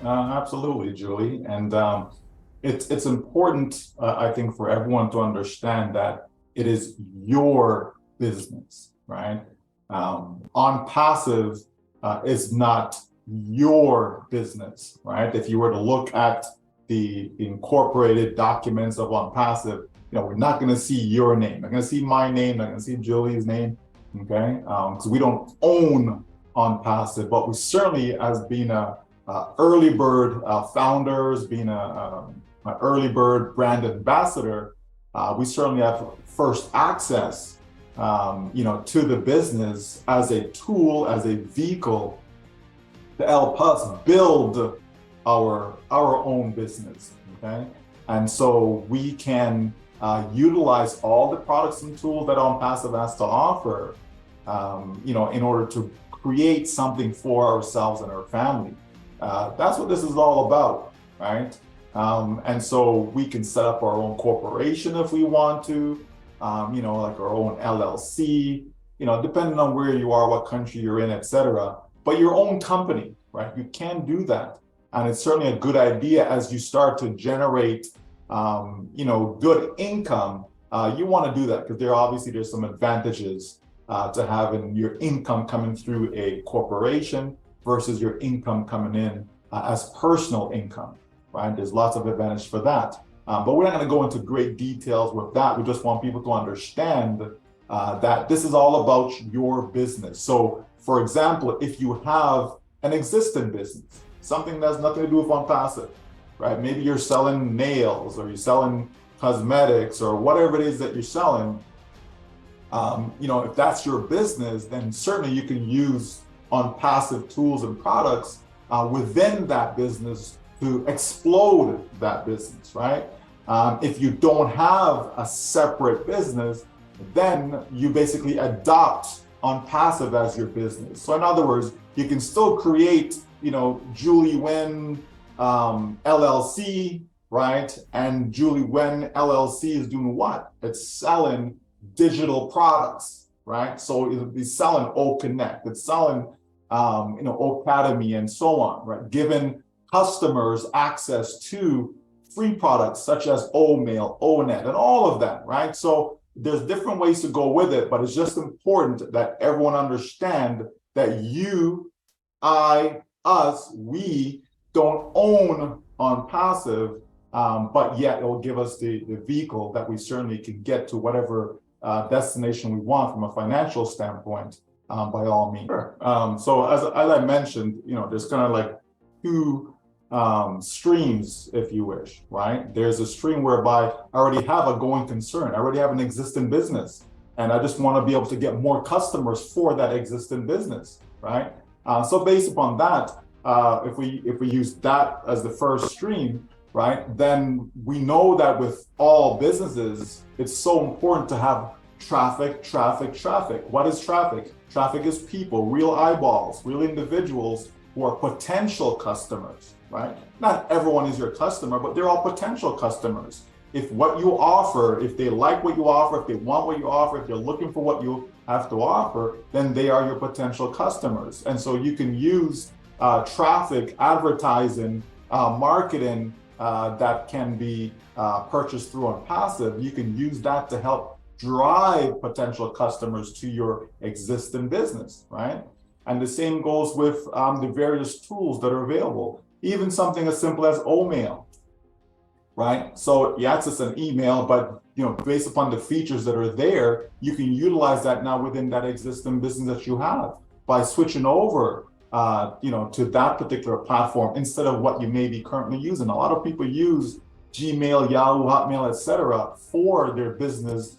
Absolutely, Julie. And it's important, I think, for everyone to understand that it is your business, right? Onpassive is not your business, right? If you were to look at the incorporated documents of Onpassive, we're not going to see your name. Not going to see my name. Not going to see Julie's name, okay? Because we don't own Onpassive, but we certainly, as being a early bird founders, being an early bird brand ambassador, we certainly have first access, to the business as a tool, as a vehicle to help us build our own business. Okay, and so we can utilize all the products and tools that Onpassive has to offer, in order to create something for ourselves and our family. That's what this is all about, right? And so we can set up our own corporation if we want to, like our own LLC, depending on where you are, what country you're in, etc. But your own company, right? You can do that. And it's certainly a good idea as you start to generate, good income. You want to do that because there's some advantages to having your income coming through a corporation versus your income coming in as personal income, right? There's lots of advantage for that. But we're not going to go into great details with that. We just want people to understand that this is all about your business. So, for example, if you have an existing business, something that has nothing to do with Onpassive, right? Maybe you're selling nails or you're selling cosmetics or whatever it is that you're selling. If that's your business, then certainly you can use Onpassive tools and products within that business to explode that business, right? If you don't have a separate business, then you basically adopt Onpassive as your business. So in other words, you can still create, Julie Wen LLC, right? And Julie Wen LLC is doing what? It's selling digital products, right? So it'll be selling OConnect, it's selling, OCademey and so on, right? Giving customers access to free products such as OMail, ONet, and all of that, right? So there's different ways to go with it, but it's just important that everyone understand that you, I, us, we don't own Onpassive, but yet it will give us the vehicle that we certainly can get to whatever destination we want from a financial standpoint, by all means. Sure. So as I mentioned, there's kind of like two streams, if you wish, right? There's a stream whereby I already have a going concern, I already have an existing business, and I just want to be able to get more customers for that existing business, right? So based upon that, if we use that as the first stream, right, then we know that with all businesses, it's so important to have traffic. What is traffic? Traffic is people, real eyeballs, real individuals who are potential customers, right? Not everyone is your customer, but they're all potential customers. If what you offer, if they like what you offer, if they want what you offer, if they're looking for what you have to offer, then they are your potential customers. And so you can use traffic, advertising, marketing that can be purchased through Onpassive. You can use that to help drive potential customers to your existing business, right? And the same goes with the various tools that are available, even something as simple as OMail, right? So you access an email, but based upon the features that are there, you can utilize that now within that existing business that you have by switching over, to that particular platform instead of what you may be currently using. A lot of people use Gmail, Yahoo, Hotmail, etc., for their business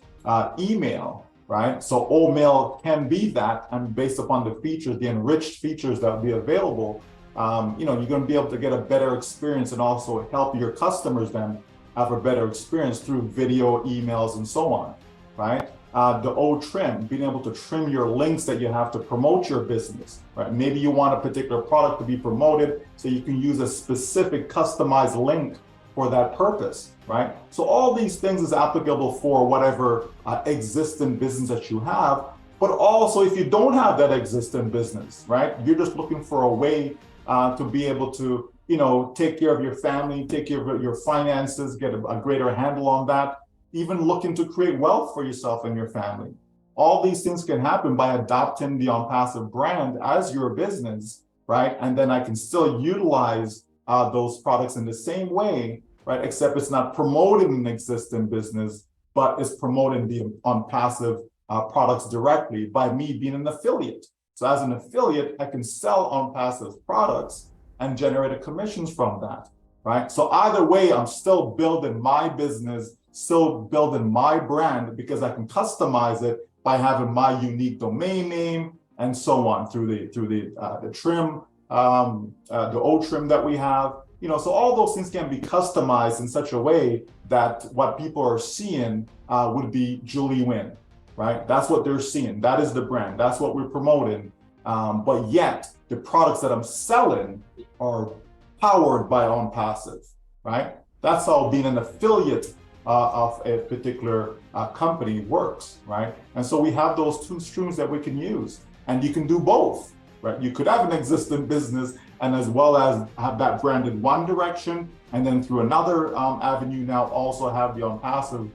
email, right? So OMail can be that, and based upon the features, the enriched features that will be available, you're going to be able to get a better experience and also help your customers then have a better experience through video, emails, and so on, right? The OTrim, being able to trim your links that you have to promote your business, right? Maybe you want a particular product to be promoted, so you can use a specific customized link for that purpose, right? So all these things is applicable for whatever existing business that you have, but also if you don't have that existing business, right? You're just looking for a way to be able to take care of your family, take care of your finances, get a greater handle on that, even looking to create wealth for yourself and your family. All these things can happen by adopting the Onpassive brand as your business, right? And then I can still utilize those products in the same way, right? Except it's not promoting an existing business, but it's promoting the Onpassive products directly by me being an affiliate. So as an affiliate, I can sell Onpassive products and generate commissions from that, right? So either way, I'm still building my business, still building my brand, because I can customize it by having my unique domain name and so on through the trim, the OTrim that we have. So all those things can be customized in such a way that what people are seeing would be Julie Nguyen, right? That's what they're seeing. That is the brand. That's what we're promoting. But yet the products that I'm selling are powered by Onpassive, right? That's how being an affiliate of a particular company works, right? And so we have those two streams that we can use, and you can do both, right? You could have an existing business and as well as have that brand in one direction, and then through another avenue now also have the Onpassive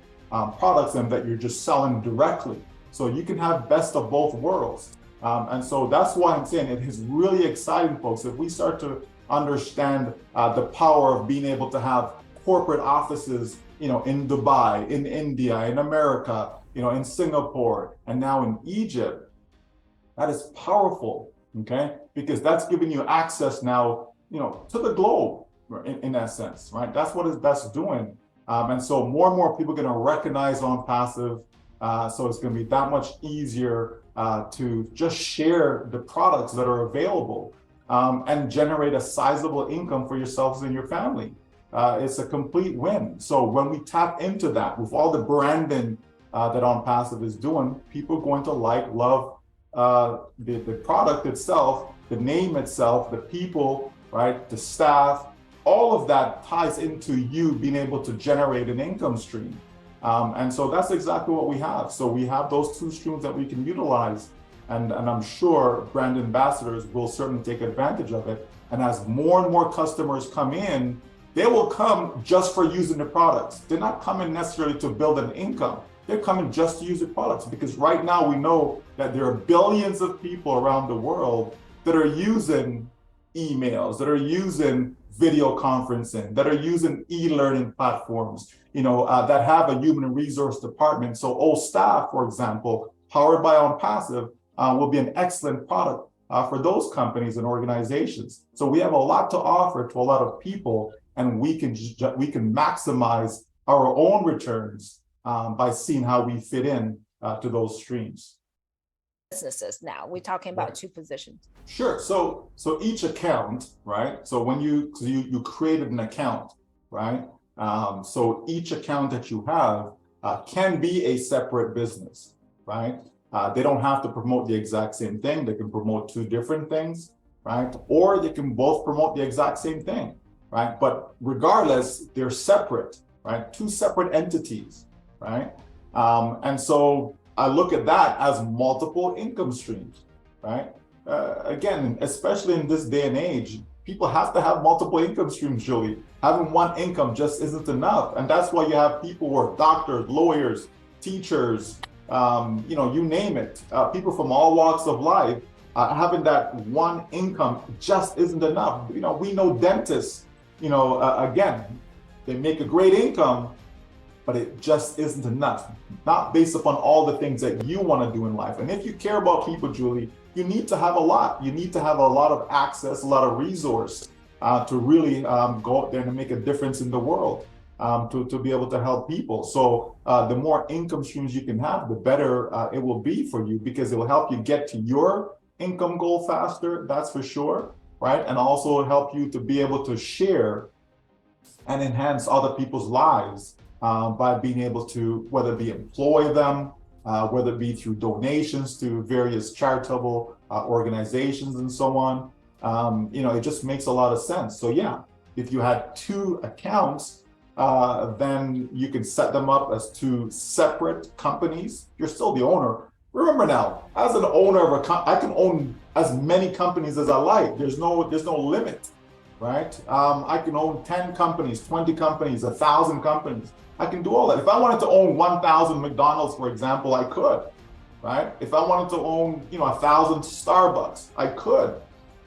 products and that you're just selling directly. So you can have best of both worlds. And so that's why I'm saying it is really exciting, folks. If we start to understand the power of being able to have corporate offices, in Dubai, in India, in America, in Singapore, and now in Egypt, that is powerful, okay? Because that's giving you access now, to the globe, in that sense, right? That's what that's doing. And so more and more people are going to recognize Onpassive. So it's going to be that much easier to just share the products that are available and generate a sizable income for yourselves and your family. It's a complete win. So when we tap into that with all the branding that Onpassive is doing, people are going to love the product itself, the name itself, the people, right? The staff, all of that ties into you being able to generate an income stream. And so that's exactly what we have. So we have those two streams that we can utilize. And I'm sure brand ambassadors will certainly take advantage of it. And as more and more customers come in, they will come just for using the products. They're not coming necessarily to build an income. They're coming just to use the products, because right now we know that there are billions of people around the world that are using emails, that are using video conferencing, that are using e-learning platforms, that have a human resource department. So OStaff, for example, powered by Onpassive, will be an excellent product for those companies and organizations. So we have a lot to offer to a lot of people, and we can maximize our own returns by seeing how we fit in to those streams. Businesses now, we're talking about two positions. Sure. So each account, right? So when you created an account, right? So each account that you have can be a separate business, right? They don't have to promote the exact same thing. They can promote two different things, right? Or they can both promote the exact same thing, right? But regardless, they're separate, right? Two separate entities, right? And so I look at that as multiple income streams, right? Again, especially in this day and age, people have to have multiple income streams, Julie. Having one income just isn't enough. And that's why you have people who are doctors, lawyers, teachers, you name it, people from all walks of life. Having that one income just isn't enough. We know dentists, again, they make a great income, but it just isn't enough, not based upon all the things that you want to do in life. And if you care about people, Julie, you need to have a lot. You need to have a lot of access, a lot of resource to really go out there and make a difference in the world, to be able to help people. So the more income streams you can have, the better it will be for you, because it will help you get to your income goal faster, that's for sure, right? And also help you to be able to share and enhance other people's lives by being able to, whether it be employ them, whether it be through donations to various charitable organizations and so on. It just makes a lot of sense. So yeah, if you had two accounts, then you can set them up as two separate companies. You're still the owner. Remember now, as an owner of I can own as many companies as I like. There's no limit. right? I can own 10 companies, 20 companies, 1,000 companies. I can do all that. If I wanted to own 1,000 McDonald's, for example, I could, right? If I wanted to own, 1,000 Starbucks, I could,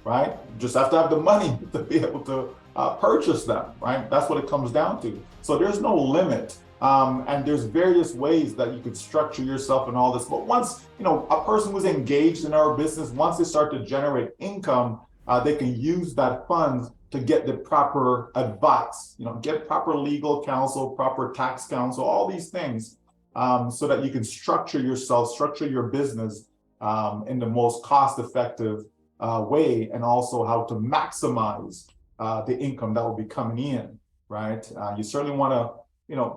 right? Just have to have the money to be able to purchase them, right? That's what it comes down to. So there's no limit. And there's various ways that you could structure yourself and all this. But once, a person who's engaged in our business, once they start to generate income, they can use that funds to get the proper advice, get proper legal counsel, proper tax counsel, all these things, so that you can structure yourself, structure your business in the most cost-effective way, and also how to maximize the income that will be coming in, right? You certainly want to,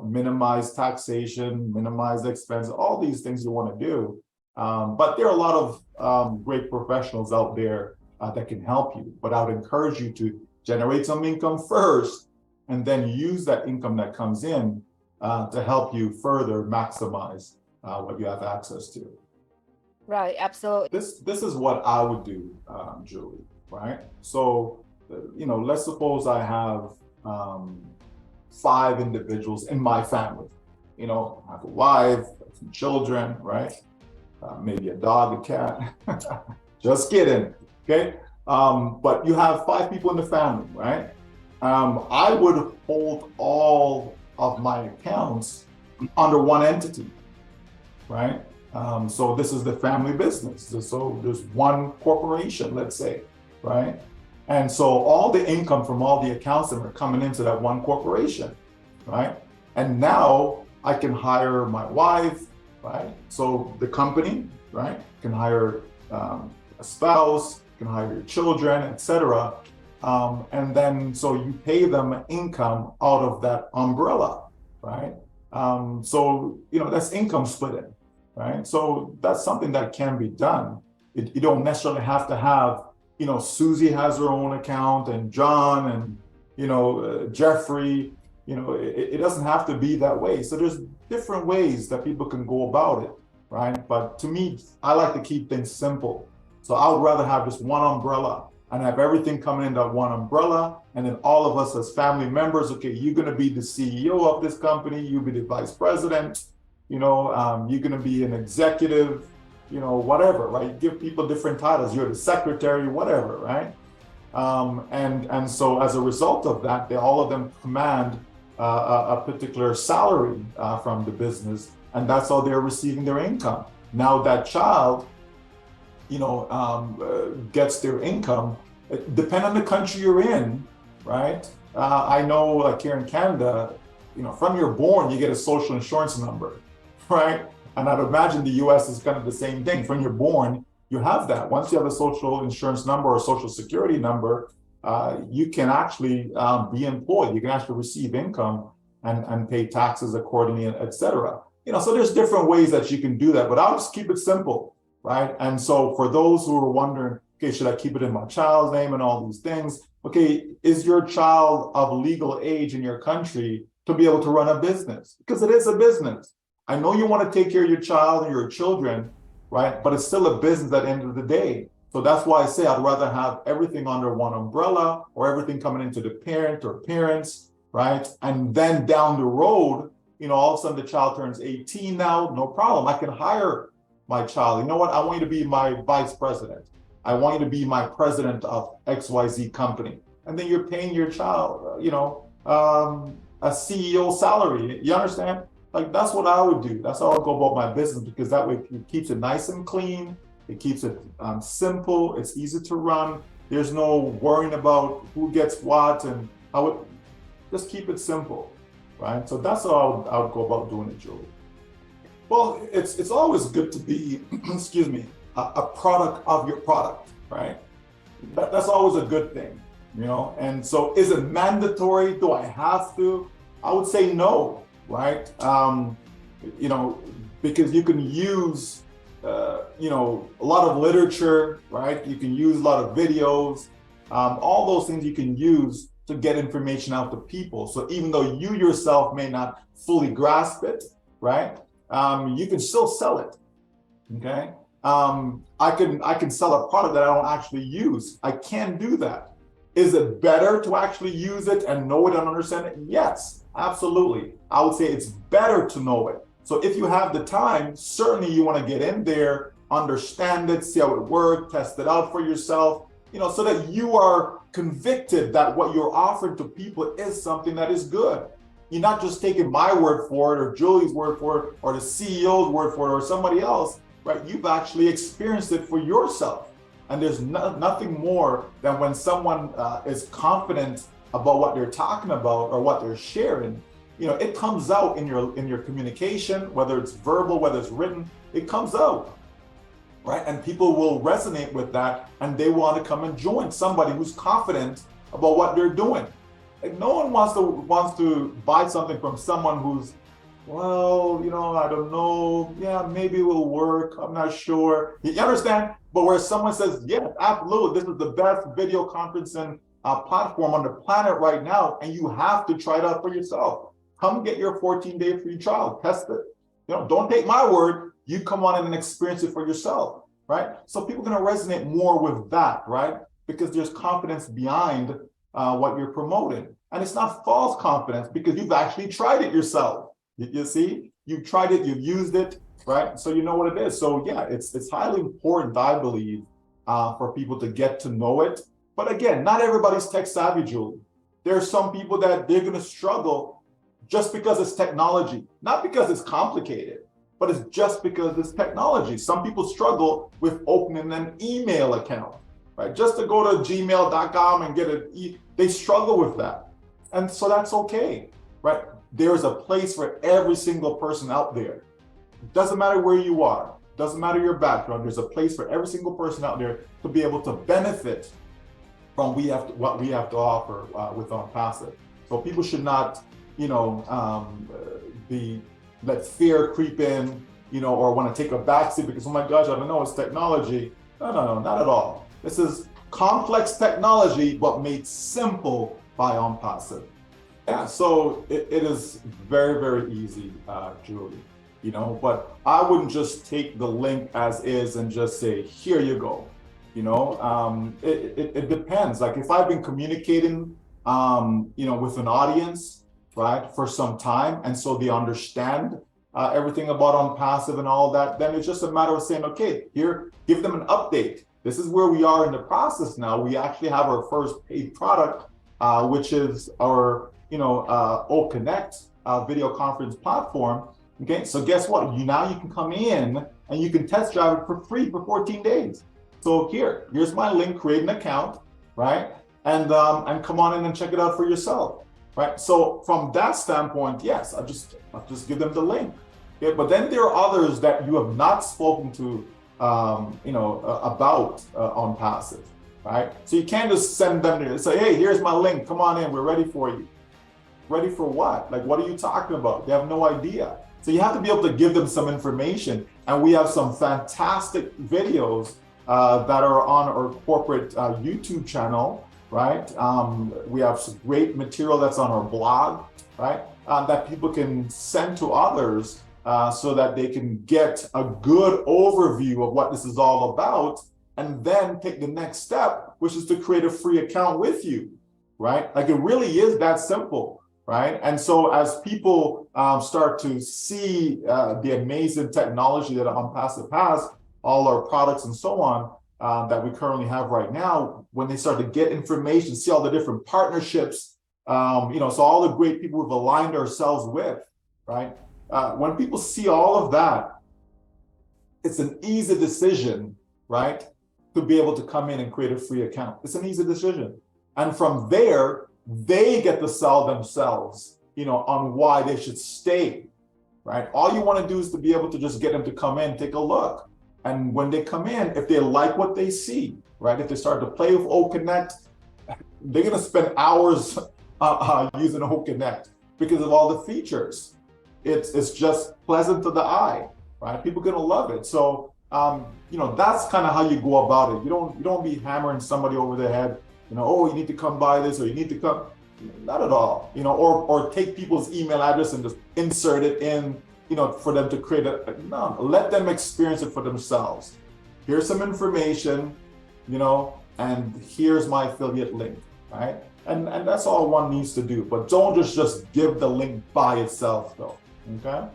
minimize taxation, minimize expense, all these things you want to do. But there are a lot of great professionals out there that can help you. But I would encourage you to generate some income first, and then use that income that comes in to help you further maximize what you have access to. Right, absolutely. This is what I would do, Julie, right? So, let's suppose I have 5 individuals in my family. I have a wife, some children, right? Maybe a dog, a cat. Just kidding, okay? But you have 5 people in the family, right? I would hold all of my accounts under one entity, right? So this is the family business. So there's one corporation, let's say, right? And so all the income from all the accounts that are coming into that one corporation, right? And now I can hire my wife, right? So the company, right, can hire a spouse, can hire your children, etc. And then so you pay them income out of that umbrella, right? So that's income splitting, right? So that's something that can be done. You don't necessarily have to have, Susie has her own account, and John and Jeffrey. It doesn't have to be that way. So there's different ways that people can go about it, right? But to me, I like to keep things simple. So I would rather have just one umbrella and have everything coming in that one umbrella. And then all of us as family members, okay, you're going to be the CEO of this company. You'll be the vice president. You're going to be an executive, whatever, right? Give people different titles. You're the secretary, whatever, right? And so as a result of that, all of them command a particular salary from the business, and that's how they're receiving their income. Now that child, gets their income, depending on the country you're in, right? I know, like here in Canada, from you're born, you get a social insurance number, right? And I'd imagine the US is kind of the same thing. From you're born, you have that. Once you have a social insurance number or social security number, you can actually be employed. You can actually receive income and pay taxes accordingly, et cetera. So there's different ways that you can do that, but I'll just keep it simple, right? And so for those who are wondering, okay, should I keep it in my child's name and all these things? Okay, is your child of legal age in your country to be able to run a business? Because it is a business. I know you want to take care of your child and your children, right? But it's still a business at the end of the day. So that's why I say I'd rather have everything under one umbrella, or everything coming into the parent or parents, right? And then down the road, all of a sudden the child turns 18 now, no problem. I can hire my child. You know what? I want you to be my vice president. I want you to be my president of XYZ company. And then you're paying your child, a CEO salary. You understand? Like, that's what I would do. That's how I go about my business, because that way it keeps it nice and clean. It keeps it simple. It's easy to run. There's no worrying about who gets what, and I would just keep it simple, right? So that's how I would go about doing it, Julie. Well, it's always good to be, excuse me, a product of your product, right? That's always a good thing, And so, is it mandatory? Do I have to? I would say no. Right? Because you can use, a lot of literature, right? You can use a lot of videos, all those things you can use to get information out to people. So even though you yourself may not fully grasp it, right? You can still sell it, okay? I can sell a product that I don't actually use. I can do that, Is it better to actually use it and know it and understand it? Yes, absolutely. I would say it's better to know it. So if you have the time, certainly you want to get in there, understand it, see how it works, test it out for yourself, so that you are convicted that what you're offering to people is something that is good. You're not just taking my word for it or Julie's word for it or the CEO's word for it or somebody else, right? You've actually experienced it for yourself. And there's nothing more than when someone is confident about what they're talking about or what they're sharing. It comes out in your communication, whether it's verbal, whether it's written, it comes out, right? And people will resonate with that, and they want to come and join somebody who's confident about what they're doing. Like, no one wants to buy something from someone who's, well, I don't know. Yeah, maybe it will work. I'm not sure. You understand? But where someone says, yes, absolutely, this is the best video conferencing platform on the planet right now, and you have to try it out for yourself. Come get your 14-day free trial. Test it. Don't take my word. You come on in and experience it for yourself, right? So people are going to resonate more with that, right? Because there's confidence behind what you're promoting. And it's not false confidence because you've actually tried it yourself. You see, you've tried it, you've used it, right? So you know what it is. So yeah, it's highly important, I believe, for people to get to know it. But again, not everybody's tech savvy, Julie. There are some people that they're going to struggle just because it's technology, not because it's complicated, but it's just because it's technology. Some people struggle with opening an email account, right? Just to go to gmail.com and get it, they struggle with that. And so that's okay, right? There's a place for every single person out there. It doesn't matter where you are, doesn't matter your background, there's a place for every single person out there to be able to benefit from what we have to offer with Onpassive. So people should not, let fear creep in, or want to take a backseat because, oh my gosh, I don't know, it's technology. No, not at all. This is complex technology, but made simple by Onpassive. Yeah, so it is very, very easy, Julie, but I wouldn't just take the link as is and just say, here you go. It depends. Like if I've been communicating, with an audience, right, for some time, and so they understand everything about Onpassive and all that, then it's just a matter of saying, okay, here, give them an update. This is where we are in the process now. We actually have our first paid product, which is our, OConnect video conference platform. Okay, so guess what? Now you can come in and you can test drive it for free for 14 days. So here's my link, create an account, right? And come on in and check it out for yourself. Right. So from that standpoint, yes, I'll just give them the link. Okay? But then there are others that you have not spoken to, about Onpassive, right? So you can't just send them there and say, hey, here's my link. Come on in. We're ready for you. Ready for what? Like, what are you talking about? They have no idea. So you have to be able to give them some information. And we have some fantastic videos that are on our corporate YouTube channel. Right? We have some great material that's on our blog, right? That people can send to others so that they can get a good overview of what this is all about, and then take the next step, which is to create a free account with you, right? Like it really is that simple, right? And so as people start to see the amazing technology that Onpassive has, all our products and so on, that we currently have right now, when they start to get information, see all the different partnerships, so all the great people we've aligned ourselves with, right? When people see all of that, it's an easy decision, right? To be able to come in and create a free account. It's an easy decision. And from there, they get to sell themselves, on why they should stay, right? All you want to do is to be able to just get them to come in, take a look. And when they come in, if they like what they see, right? If they start to play with OConnect, they're going to spend hours using OConnect because of all the features. It's just pleasant to the eye, right? People are going to love it. So, that's kind of how you go about it. You don't be hammering somebody over the head, oh, you need to come buy this or you need to come. Not at all, or take people's email address and just insert it in, for them to create no, let them experience it for themselves. Here's some information, and here's my affiliate link. right? And that's all one needs to do, but don't just give the link by itself though, okay?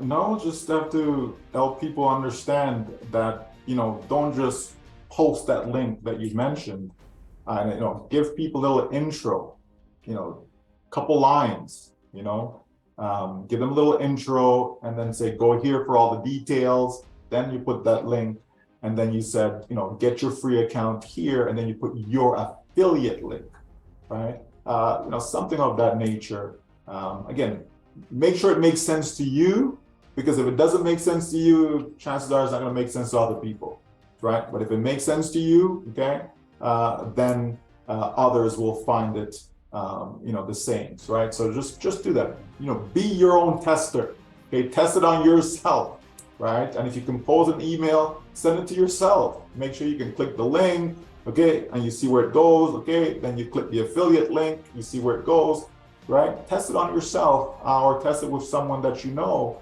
No, just have to help people understand that, don't just post that link that you mentioned, and, give people a little intro, couple lines, give them a little intro and then say, go here for all the details. Then you put that link and then you said, get your free account here. And then you put your affiliate link, right? Something of that nature. Again, make sure it makes sense to you, because if it doesn't make sense to you, chances are it's not going to make sense to other people, right? But if it makes sense to you, okay, then others will find it, the same, right? So just do that. Be your own tester. Okay, test it on yourself, right? And if you compose an email, send it to yourself. Make sure you can click the link, okay, and you see where it goes, okay. Then you click the affiliate link, you see where it goes, right? Test it on yourself, or test it with someone that you know,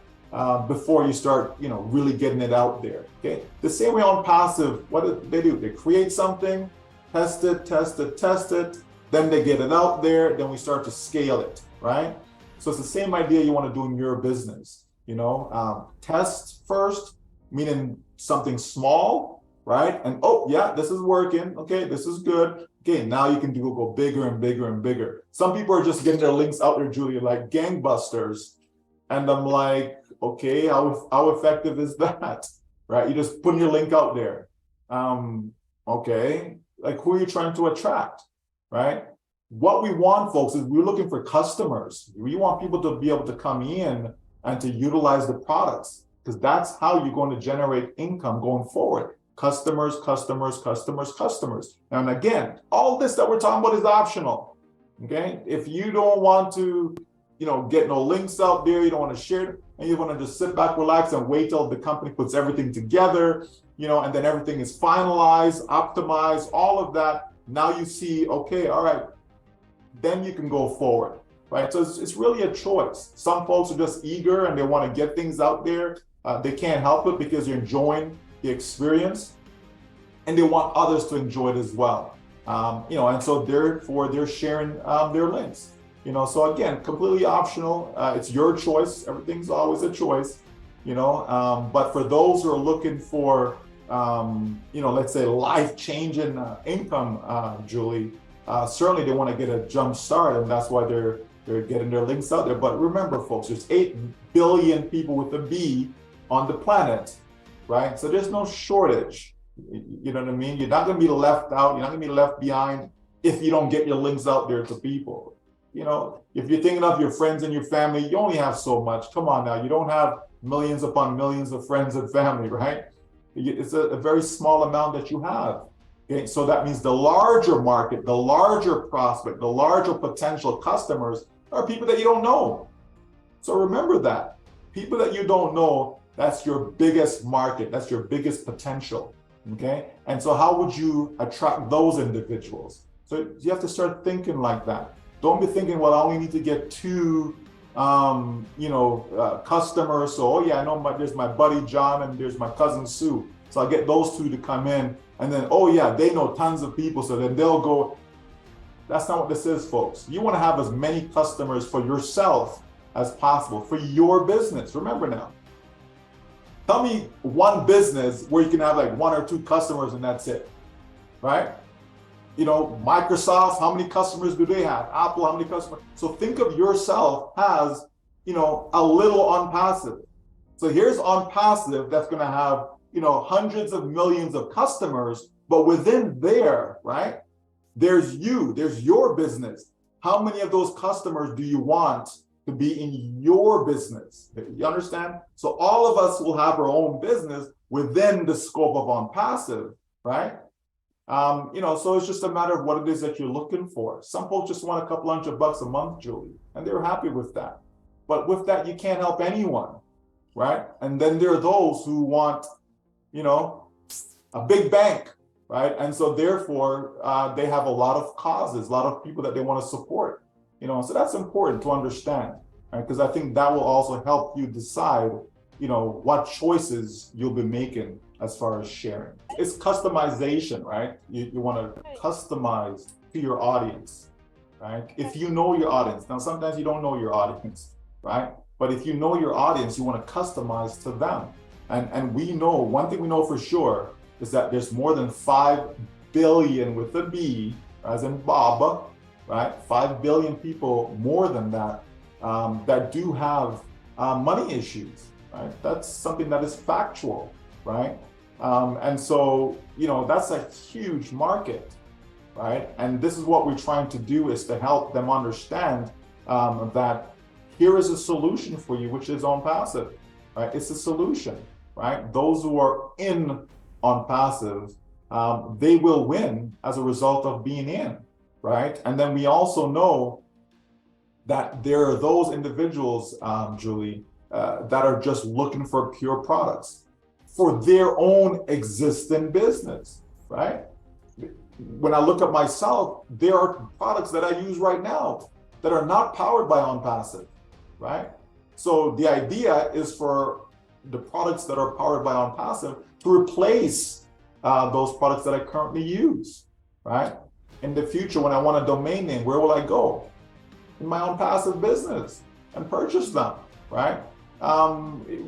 before you start, really getting it out there. Okay. The same way Onpassive, what do? They create something, test it, then they get it out there, then we start to scale it, right? So it's the same idea you want to do in your business. Test first, meaning something small, right? And oh yeah, this is working. Okay, this is good. Okay, now you can go bigger and bigger and bigger. Some people are just getting their links out there, Julia, like gangbusters. And I'm like, okay, how effective is that? Right? You just put your link out there. Okay, like who are you trying to attract? Right? What we want, folks, is we're looking for customers. We want people to be able to come in and to utilize the products, because that's how you're going to generate income going forward. Customers. And again, all this that we're talking about is optional. Okay, if you don't want to, get no links out there, you don't want to share it, and you want to just sit back, relax, and wait till the company puts everything together, and then everything is finalized, optimized, all of that. Now you see, okay, all right, then you can go forward, right? So it's really a choice. Some folks are just eager and they want to get things out there. They can't help it because they're enjoying the experience, and they want others to enjoy it as well. And so therefore they're sharing their links. So again, completely optional. It's your choice. Everything's always a choice. But for those who are looking for, let's say life-changing income, Julie, certainly they want to get a jump start, and that's why they're getting their links out there. But remember, folks, there's 8 billion people with a B on the planet, right? So there's no shortage. You know what I mean? You're not going to be left out. You're not going to be left behind if you don't get your links out there to people. If you're thinking of your friends and your family, you only have so much. Come on now, you don't have millions upon millions of friends and family, right? It's a very small amount that you have. Okay, so that means the larger market, the larger prospect, the larger potential customers are people that you don't know. So remember that. People that you don't know, that's your biggest market, that's your biggest potential. Okay, and so how would you attract those individuals? So you have to start thinking like that. Don't be thinking, well, I only need to get 2 customers. So, oh yeah, I know there's my buddy John and there's my cousin Sue. So I'll get those 2 to come in, and then, oh yeah, they know tons of people, so then they'll go. That's not what this is, folks. You want to have as many customers for yourself as possible, for your business. Remember now, tell me one business where you can have like 1 or 2 customers and that's it, right? Microsoft, how many customers do they have? Apple, how many customers? So think of yourself as, a little Onpassive. So here's Onpassive that's going to have, hundreds of millions of customers, but within there, right, there's your business. How many of those customers do you want to be in your business? You understand? So all of us will have our own business within the scope of Onpassive, right? So it's just a matter of what it is that you're looking for. Some folks just want a couple $100 a month, Julie, and they're happy with that. But with that, you can't help anyone, right? And then there are those who want, a big bank, right? And so therefore, they have a lot of causes, a lot of people that they want to support, so that's important to understand, right? Because I think that will also help you decide, what choices you'll be making as far as sharing. It's customization, right? You want to customize to your audience, right? If you know your audience, now sometimes you don't know your audience, right? But if you know your audience, you want to customize to them. And we know, one thing we know for sure is that there's more than 5 billion with a B, as in Bob, right? 5 billion people, more than that, that do have money issues, right? That's something that is factual, right? And so, you know, that's a huge market, right? And this is what we're trying to do, is to help them understand that here is a solution for you, which is Onpassive, right? It's a solution, right? Those who are in Onpassive, they will win as a result of being in, right? And then we also know that there are those individuals, Julie, that are just looking for pure products for their own existing business, right? When I look at myself, there are products that I use right now that are not powered by Onpassive, right? So the idea is for the products that are powered by Onpassive to replace those products that I currently use, right? In the future, when I want a domain name, where will I go? In my Onpassive business and purchase them, right?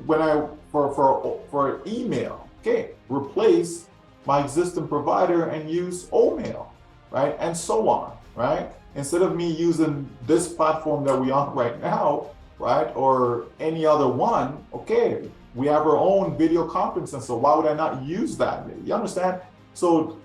When I for email, okay, replace my existing provider and use OMail, right? And so on, right? Instead of me using this platform that we're on right now, right, or any other one, okay, we have our own video conferencing, so why would I not use that? You understand? So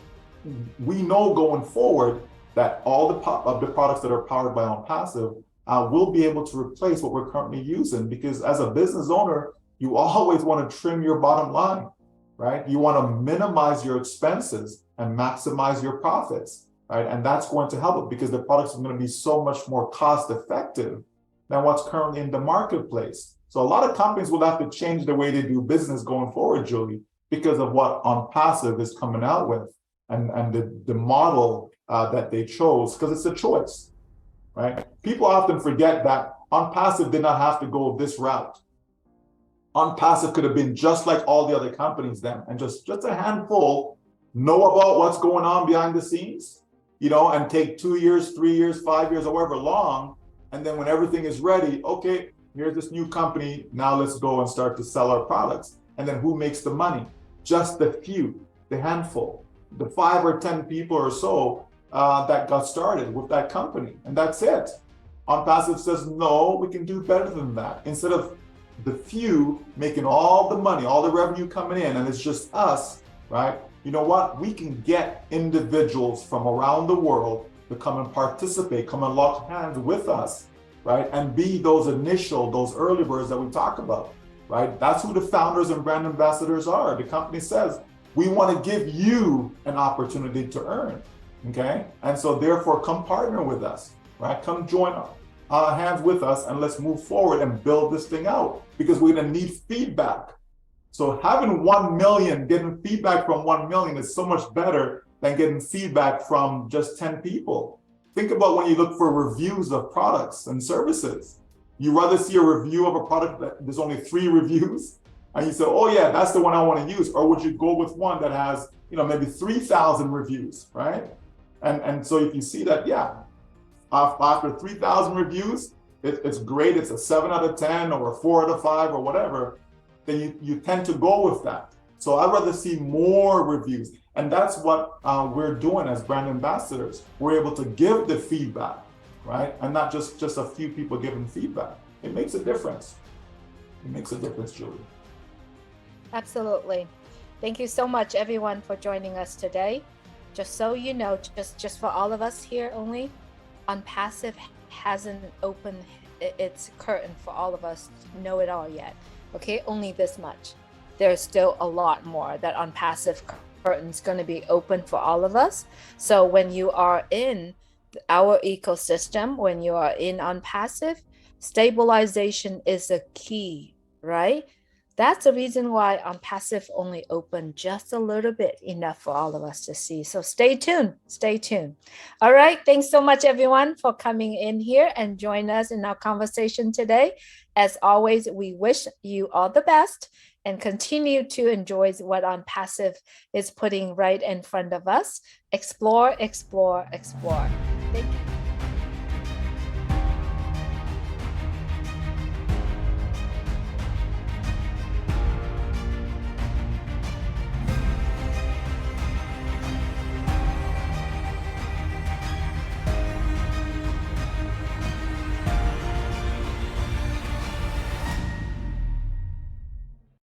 we know going forward that all the products that are powered by Onpassive will be able to replace what we're currently using, because as a business owner, you always want to trim your bottom line, right? You want to minimize your expenses and maximize your profits, right? And that's going to help it, because the products are going to be so much more cost effective than what's currently in the marketplace. So a lot of companies will have to change the way they do business going forward, Julie, because of what Onpassive is coming out with and the model that they chose, because it's a choice, right? People often forget that Onpassive did not have to go this route. Onpassive could have been just like all the other companies then, and just a handful know about what's going on behind the scenes, you know, and take 2 years, 3 years, 5 years, however long. And then when everything is ready, okay, here's this new company, now let's go and start to sell our products. And then who makes the money? Just the few, the handful, the 5 or 10 people or so that got started with that company, and that's it. Onpassive says, no, we can do better than that. Instead of the few making all the money, all the revenue coming in, and it's just us, right? You know what? We can get individuals from around the world to come and participate, come and lock hands with us, right? And be those early birds that we talk about, right? That's who the founders and brand ambassadors are. The company says, we want to give you an opportunity to earn, okay? And so therefore, come partner with us, right? Come join hands with us, and let's move forward and build this thing out, because we're going to need feedback. So having 1 million, getting feedback from 1 million is so much better than getting feedback from just 10 people. Think about when you look for reviews of products and services. You rather see a review of a product that there's only 3 reviews, and you say, oh yeah, that's the one I want to use, or would you go with one that has, you know, maybe 3,000 reviews, right? And so if you see that, yeah, after 3,000 reviews, it's great, it's a 7 out of 10 or a 4 out of 5 or whatever, then you tend to go with that. So I'd rather see more reviews. And that's what we're doing as brand ambassadors. We're able to give the feedback, right? And not just a few people giving feedback. It makes a difference. It makes a difference, Julie. Absolutely. Thank you so much, everyone, for joining us today. Just so you know, just for all of us here only, Onpassive hasn't opened its curtain for all of us to know it all yet. Okay, only this much. There's still a lot more that Onpassive curtain's going to be open for all of us. So when you are in our ecosystem, when you are in Onpassive, stabilization is a key, right? That's the reason why Onpassive only opened just a little bit, enough for all of us to see. So stay tuned, stay tuned. All right, thanks so much, everyone, for coming in here and join us in our conversation today. As always, we wish you all the best, and continue to enjoy what Onpassive is putting right in front of us. Explore, explore, explore. Thank you.